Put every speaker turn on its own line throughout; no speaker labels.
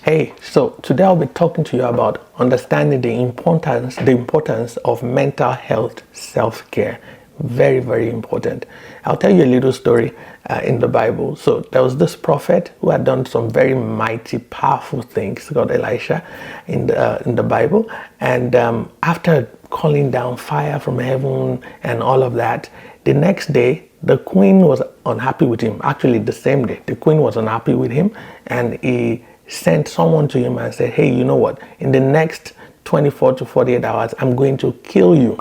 Hey, so today I'll be talking to you about understanding the importance of mental health self-care. Very, very important. I'll tell you a little story in the Bible. So there was this prophet who had done some very mighty, powerful things called Elisha in the Bible. And after calling down fire from heaven and all of that, the next day the queen was unhappy with him. Actually, the same day, the queen was unhappy with him, and he sent someone to him and said, hey, you know what? In the next 24 to 48 hours, I'm going to kill you.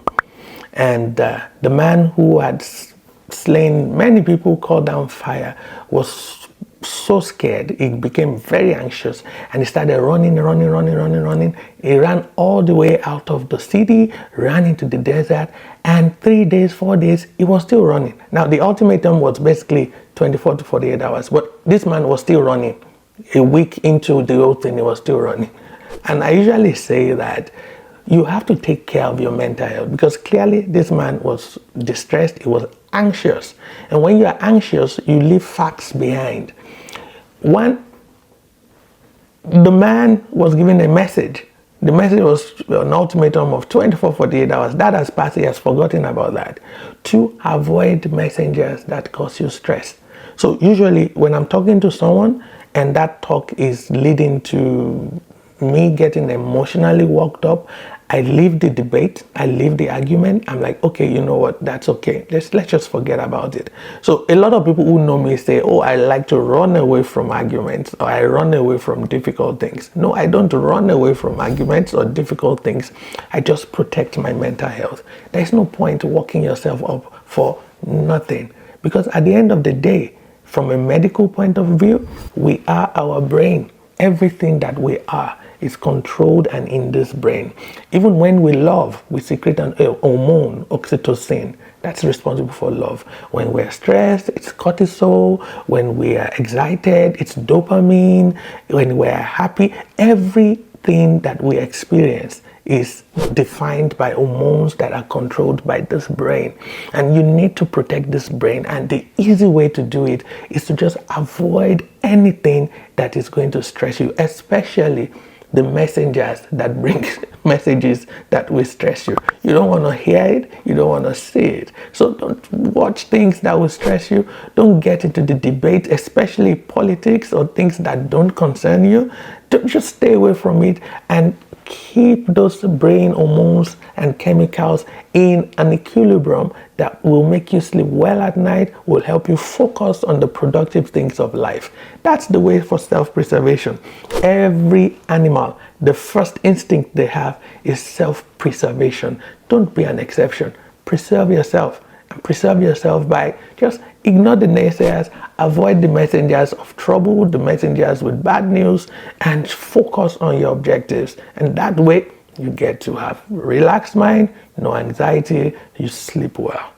And the man who had slain many people, called down fire, was so scared. He became very anxious and he started running. He ran all the way out of the city, ran into the desert, and 3 days, 4 days, he was still running. Now, the ultimatum was basically 24 to 48 hours, but this man was still running. A week into the whole thing, he was still running. And I usually say that you have to take care of your mental health, because clearly this man was distressed, he was anxious. And when you are anxious, you leave facts behind. One, the man was given a message. The message was an ultimatum of 24, 48 hours. That has passed, he has forgotten about that. Two, avoid messengers that cause you stress. So usually when I'm talking to someone and that talk is leading to me getting emotionally worked up, I leave the debate, I leave the argument. I'm like, okay, you know what, that's okay. Let's just forget about it. So a lot of people who know me say, oh, I like to run away from arguments, or I run away from difficult things. No, I don't run away from arguments or difficult things. I just protect my mental health. There's no point working yourself up for nothing, because at the end of the day, from a medical point of view, we are our brain. Everything that we are is controlled and in this brain. Even when we love, we secrete an hormone, oxytocin, that's responsible for love. When we're stressed, it's cortisol. When we are excited, it's dopamine. When we're happy, everything that we experience is defined by hormones that are controlled by this brain. And you need to protect this brain. And the easy way to do it is to just avoid anything that is going to stress you, especially the messengers that bring messages that will stress you. You don't want to hear it, you don't want to see it. So don't watch things that will stress you. Don't get into the debate, especially politics or things that don't concern you. Just stay away from it and keep those brain hormones and chemicals in an equilibrium that will make you sleep well at night, will help you focus on the productive things of life. That's the way for self-preservation. Every animal, the first instinct they have is self-preservation. Don't be an exception. Preserve yourself. And preserve yourself by just ignore the naysayers, avoid the messengers of trouble, the messengers with bad news, and focus on your objectives. And that way, you get to have relaxed mind, no anxiety, you sleep well.